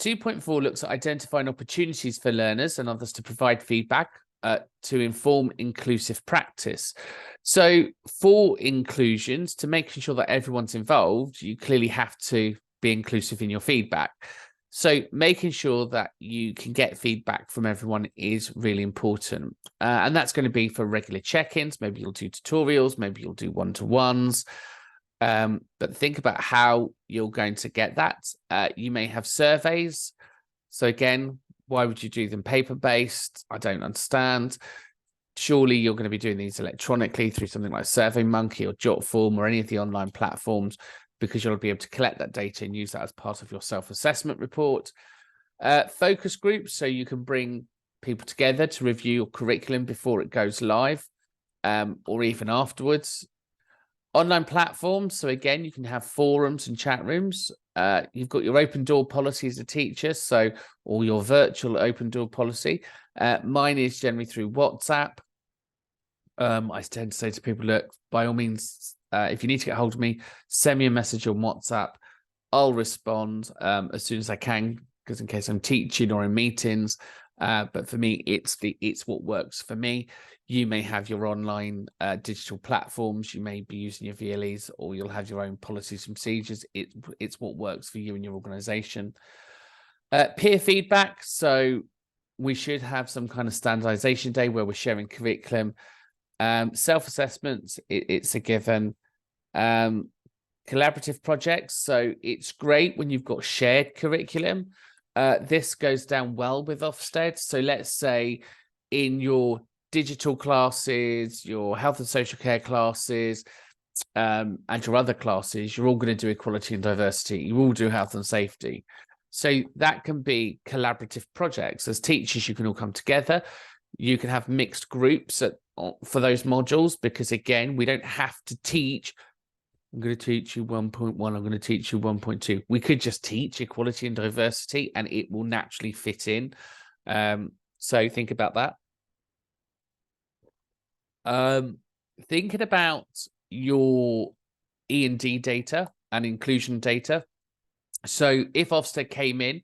2.4 looks at identifying opportunities for learners and others to provide feedback to inform inclusive practice. So for inclusions, to making sure that everyone's involved, you clearly have to be inclusive in your feedback. So making sure that you can get feedback from everyone is really important. And that's going to be for regular check-ins. Maybe you'll do tutorials, maybe you'll do one-to-ones. But think about how you're going to get that. You may have surveys. So again, why would you do them paper-based? I don't understand. Surely you're going to be doing these electronically through something like SurveyMonkey or Jotform or any of the online platforms, because you'll be able to collect that data and use that as part of your self-assessment report. Focus groups, so you can bring people together to review your curriculum before it goes live, or even afterwards. Online platforms, so again, you can have forums and chat rooms. You've got your open door policy as a teacher, so, or your virtual open door policy. Mine is generally through WhatsApp. I tend to say to people, look, by all means, if you need to get hold of me, send me a message on WhatsApp. I'll respond as soon as I can, because in case I'm teaching or in meetings. But for me, it's what works for me. You may have your online digital platforms. You may be using your VLEs, or you'll have your own policies and procedures. It's what works for you and your organization. Peer feedback. So we should have some kind of standardization day where we're sharing curriculum. Self-assessments, it's a given. Collaborative projects. So it's great when you've got shared curriculum. This goes down well with Ofsted. So let's say in your digital classes, your health and social care classes, and your other classes, you're all going to do equality and diversity. You all do health and safety. So that can be collaborative projects. As teachers, you can all come together. You can have mixed groups for those modules, because again, we don't have to teach. I'm going to teach you 1.1. I'm going to teach you 1.2. We could just teach equality and diversity, and it will naturally fit in. So think about that. Thinking about your E&D data and inclusion data. So if Ofsted came in,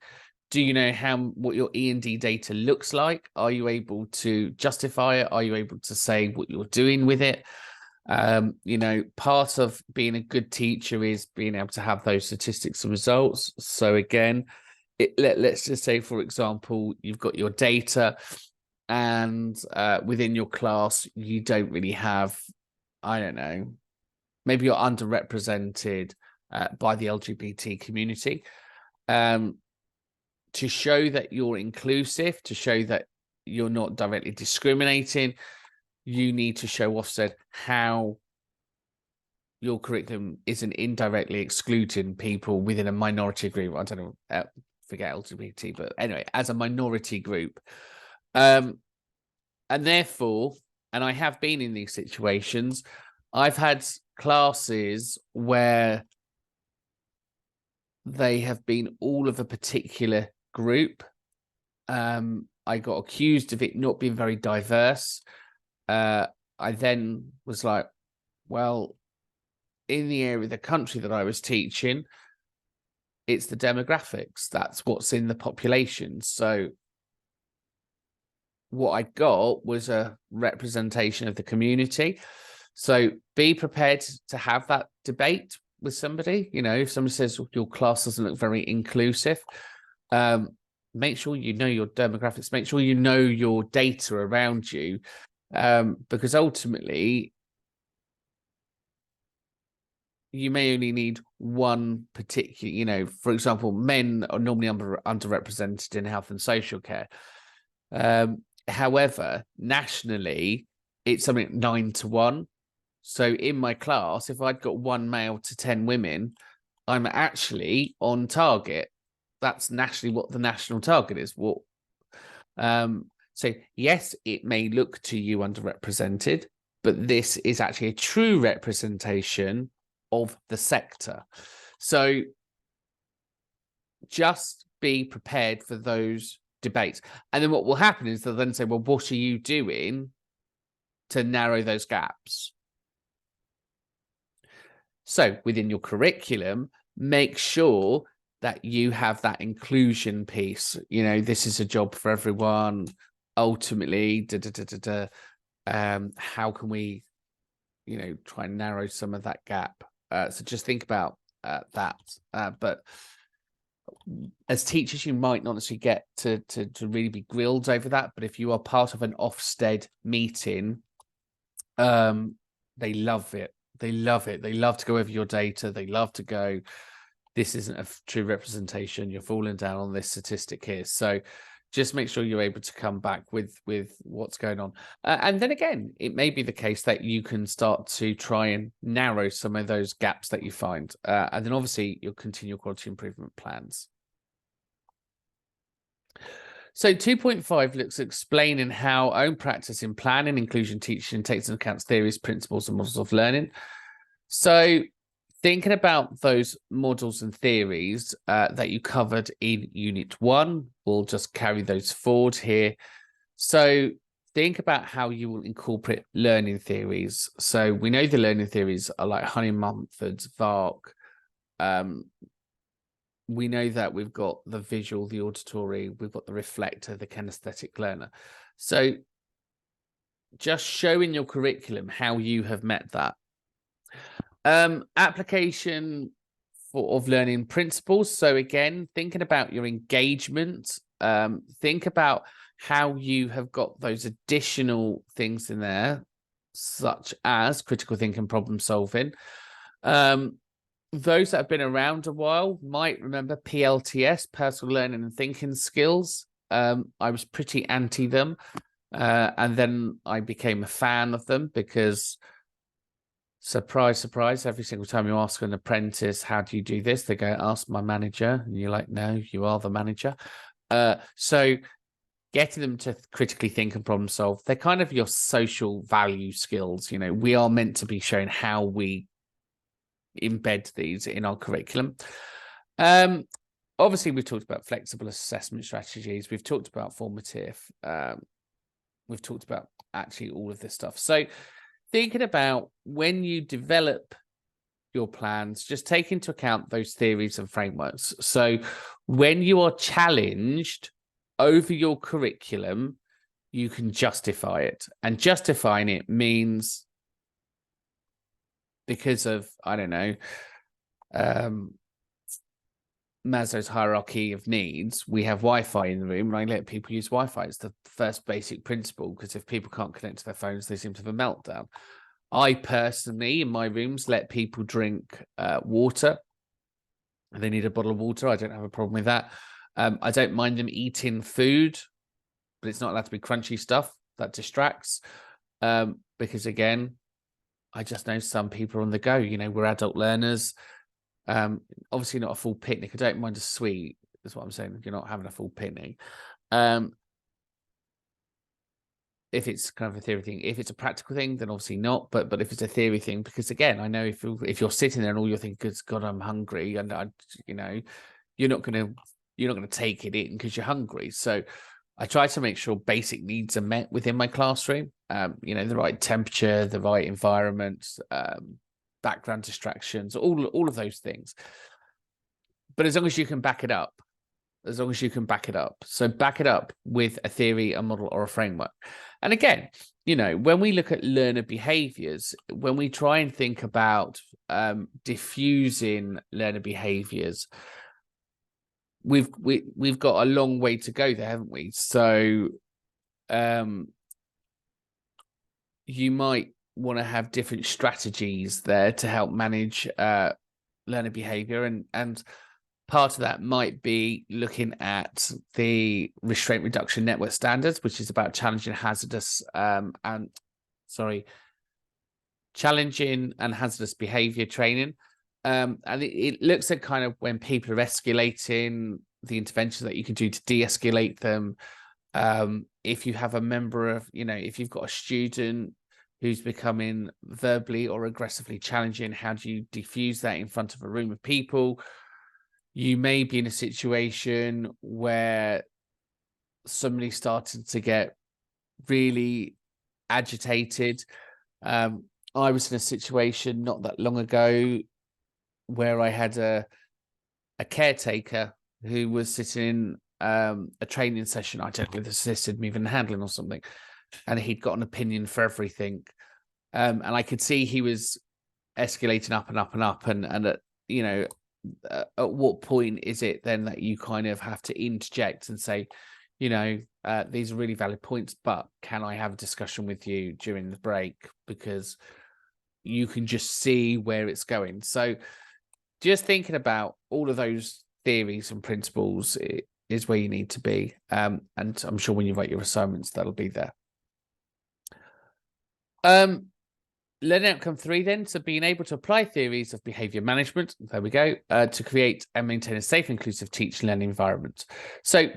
do you know what your E&D data looks like? Are you able to justify it? Are you able to say what you're doing with it? You know, part of being a good teacher is being able to have those statistics and results. So again, let's just say, for example, you've got your data, and within your class, you don't really have, I don't know, maybe you're underrepresented by the LGBT community. To show that you're inclusive, to show that you're not directly discriminating, you need to show Ofsted how your curriculum isn't indirectly excluding people within a minority group. I don't know, forget LGBT, but anyway, as a minority group. And therefore, and I have been in these situations, I've had classes where they have been all of a particular group. I got accused of it not being very diverse. I then was like, well, in the area of the country that I was teaching, it's the demographics. That's what's in the population. So what I got was a representation of the community. So be prepared to have that debate with somebody. You know, if somebody says your class doesn't look very inclusive, make sure you know your demographics, make sure you know your data around you, because ultimately you may only need one particular, you know, for example, men are normally underrepresented in health and social care. However, nationally, it's something 9-to-1. So in my class, if I'd got 1 male to 10 women, I'm actually on target. That's nationally what the national target is. So yes, it may look to you underrepresented, but this is actually a true representation of the sector. So just be prepared for those debates. And then what will happen is they'll then say, well, what are you doing to narrow those gaps? So within your curriculum, make sure that you have that inclusion piece. You know, this is a job for everyone. Ultimately, how can we, you know, try and narrow some of that gap? So just think about that. But as teachers, you might not necessarily get to really be grilled over that. But if you are part of an Ofsted meeting, they love it. They love it. They love to go over your data. They love to go, this isn't a true representation. You're falling down on this statistic here. So just make sure you're able to come back with what's going on. And then again, it may be the case that you can start to try and narrow some of those gaps that you find. And then obviously your continual quality improvement plans. So 2.5 looks at explaining how own practice in planning, inclusion, teaching takes into account theories, principles, and models of learning. So thinking about those models and theories that you covered in Unit 1, we'll just carry those forward here. So think about how you will incorporate learning theories. So we know the learning theories are like Honey-Mumford's, Vark. We know that we've got the visual, the auditory, we've got the reflector, the kinesthetic learner. So just showing your curriculum how you have met that. Application of learning principles. So again, thinking about your engagement, think about how you have got those additional things in there, such as critical thinking, problem solving. Those that have been around a while might remember PLTS, personal learning and thinking skills. I was pretty anti them. And then I became a fan of them because, surprise, surprise, every single time you ask an apprentice, how do you do this? They go, ask my manager. And you're like, no, you are the manager. So getting them to critically think and problem solve, they're kind of your social value skills. You know, we are meant to be showing how we embed these in our curriculum. Obviously, we've talked about flexible assessment strategies. We've talked about formative. We've talked about actually all of this stuff. So thinking about when you develop your plans, just take into account those theories and frameworks. So when you are challenged over your curriculum, you can justify it. And justifying it means, because of, I don't know, Maslow's hierarchy of needs, we have Wi-Fi in the room, and I let people use Wi-Fi. It's the first basic principle, because if people can't connect to their phones, they seem to have a meltdown. I personally, in my rooms, let people drink water. If they need a bottle of water, I don't have a problem with that. I don't mind them eating food, but it's not allowed to be crunchy stuff that distracts. Because again, I just know some people are on the go. You know, we're adult learners. Obviously not a full picnic. I don't mind a sweet. That's what I'm saying. You're not having a full picnic. If it's kind of a theory thing, if it's a practical thing, then obviously not. But if it's a theory thing, because again, I know if you're sitting there and all you're thinking, "Good God, I'm hungry," and you know, you're not gonna take it in because you're hungry. So I try to make sure basic needs are met within my classroom. You know, the right temperature, the right environment, background distractions, all of those things. But as long as you can back it up, so back it up with a theory, a model, or a framework. And again, you know, when we look at learner behaviors, when we try and think about diffusing learner behaviors, we've got a long way to go there, haven't we? So you might want to have different strategies there to help manage learner behavior, and part of that might be looking at the restraint reduction network standards, which is about challenging and hazardous behavior training. And it looks at kind of when people are escalating, the interventions that you can do to de-escalate them. If you have a member of, you know, if you've got a student who's becoming verbally or aggressively challenging, how do you diffuse that in front of a room of people? You may be in a situation where somebody started to get really agitated. I was in a situation not that long ago where I had a caretaker who was sitting in a training session. I don't know if the assisted me even handling or something, and he'd got an opinion for everything. And I could see he was escalating up and up and up, and at, you know, at what point is it then that you kind of have to interject and say, you know, these are really valid points, but can I have a discussion with you during the break, because you can just see where it's going. So just thinking about all of those theories and principles is where you need to be. And I'm sure when you write your assignments, that'll be there. Learning outcome 3 then, so being able to apply theories of behavior management, there we go, to create and maintain a safe, inclusive teaching learning environment. So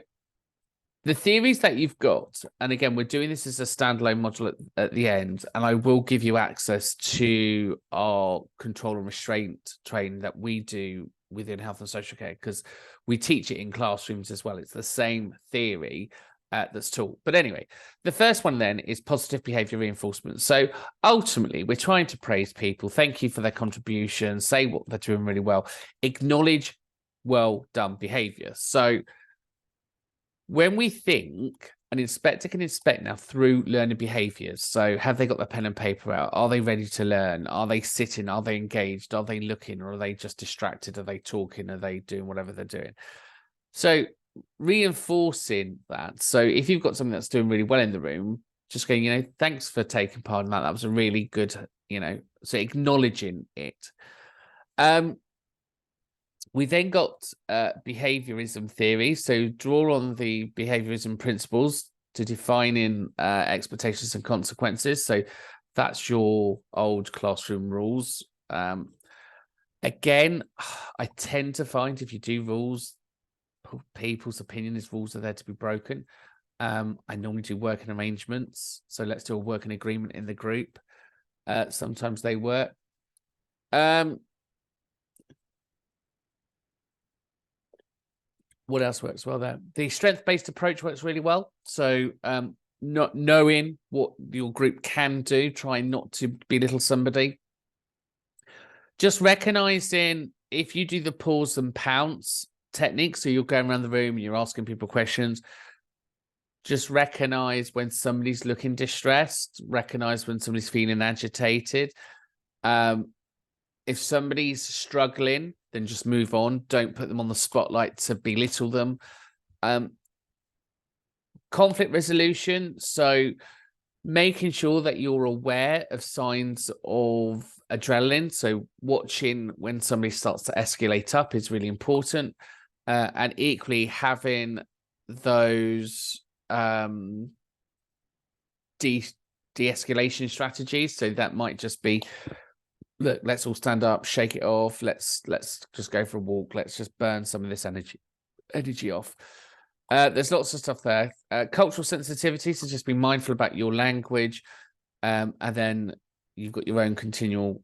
the theories that you've got, and again, we're doing this as a standalone module at the end, and I will give you access to our control and restraint training that we do within health and social care, because we teach it in classrooms as well. It's the same theory that's taught. But anyway, the first one then is positive behavior reinforcement. So ultimately, we're trying to praise people, thank you for their contribution, say what they're doing really well, acknowledge well done behavior. So when we think, an inspector can inspect now through learning behaviors. So have they got their pen and paper out? Are they ready to learn? Are they sitting? Are they engaged? Are they looking? Or are they just distracted? Are they talking? Are they doing whatever they're doing? So reinforcing that. So if you've got something that's doing really well in the room, just going, you know, thanks for taking part in that. That was a really good, you know, so acknowledging it. We then got behaviourism theory. So draw on the behaviourism principles to defining expectations and consequences. So that's your old classroom rules. Again, I tend to find if you do rules, people's opinion is rules are there to be broken. I normally do working arrangements. So let's do a working agreement in the group. Sometimes they work. What else works well there? The strength-based approach works really well. So not knowing what your group can do, trying not to belittle somebody. Just recognizing if you do the pause and pounce technique, so you're going around the room and you're asking people questions, just recognize when somebody's looking distressed, recognize when somebody's feeling agitated. If somebody's struggling, then just move on. Don't put them on the spotlight to belittle them. Conflict resolution. So making sure that you're aware of signs of adrenaline. So watching when somebody starts to escalate up is really important. And equally having those de-escalation strategies. So that might just be, look, let's all stand up, shake it off. Let's just go for a walk. Let's just burn some of this energy off. There's lots of stuff there. Cultural sensitivity, so just be mindful about your language. And then you've got your own continual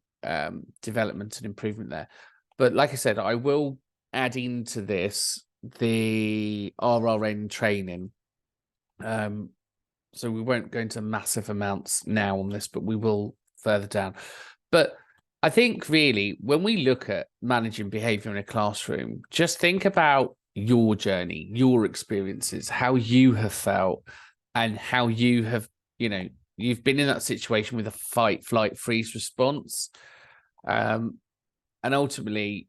development and improvement there. But like I said, I will add into this the RRN training. So we won't go into massive amounts now on this, but we will further down. But I think really when we look at managing behavior in a classroom, just think about your journey, your experiences, how you have felt and how you have, you know, you've been in that situation with a fight, flight, freeze response. And ultimately,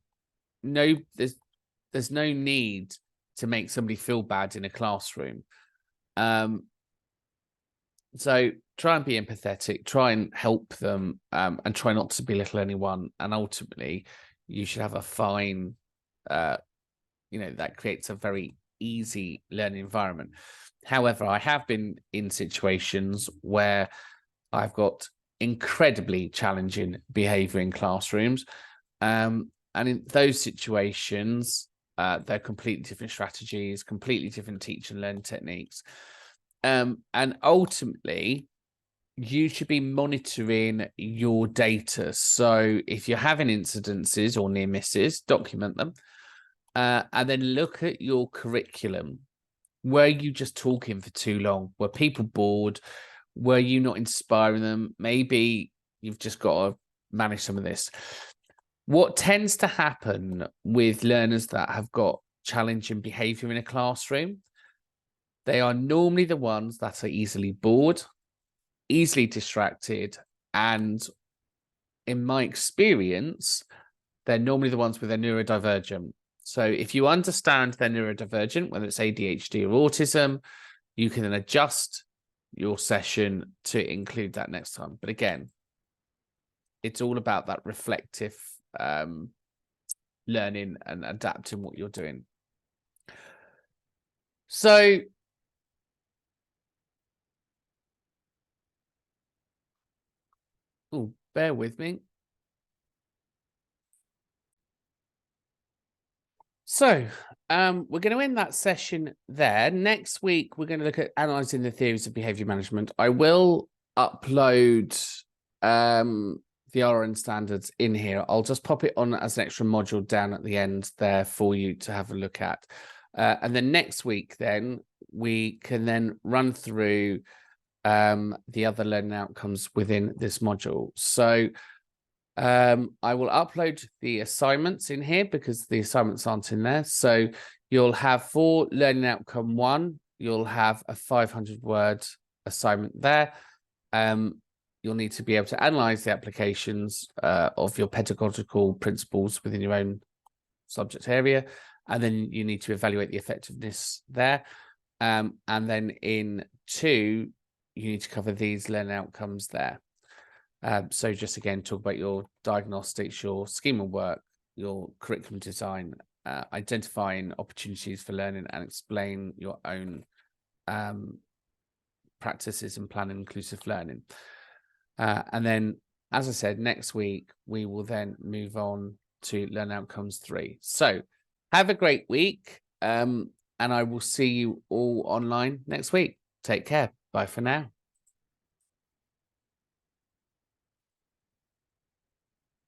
no, there's no need to make somebody feel bad in a classroom. So try and be empathetic, try and help them, and try not to belittle anyone. And ultimately, you should have a fine, you know, that creates a very easy learning environment. However, I have been in situations where I've got incredibly challenging behavior in classrooms. And in those situations, they're completely different strategies, completely different teach and learn techniques. And ultimately, you should be monitoring your data. So if you're having incidences or near misses, document them. And then look at your curriculum. Were you just talking for too long? Were people bored? Were you not inspiring them? Maybe you've just got to manage some of this. What tends to happen with learners that have got challenging behavior in a classroom, they are normally the ones that are easily bored, easily distracted, and in my experience, they're normally the ones with a neurodivergent. So if you understand they're neurodivergent, whether it's ADHD or autism, you can then adjust your session to include that next time. But again, it's all about that reflective learning and adapting what you're doing. So bear with me. So we're going to end that session there. Next week, we're going to look at analysing the theories of behaviour management. I will upload the RN standards in here. I'll just pop it on as an extra module down at the end there for you to have a look at. And then next week, then, we can then run through the other learning outcomes within this module. So I will upload the assignments in here because the assignments aren't in there. So you'll have for learning outcome 1, you'll have a 500-word assignment there. You'll need to be able to analyze the applications of your pedagogical principles within your own subject area. And then you need to evaluate the effectiveness there. And then in 2, you need to cover these learning outcomes there. So just again, talk about your diagnostics, your schema work, your curriculum design, identifying opportunities for learning, and explain your own practices and plan inclusive learning. And then, as I said, next week, we will then move on to Learn Outcomes 3. So have a great week, and I will see you all online next week. Take care. Bye for now.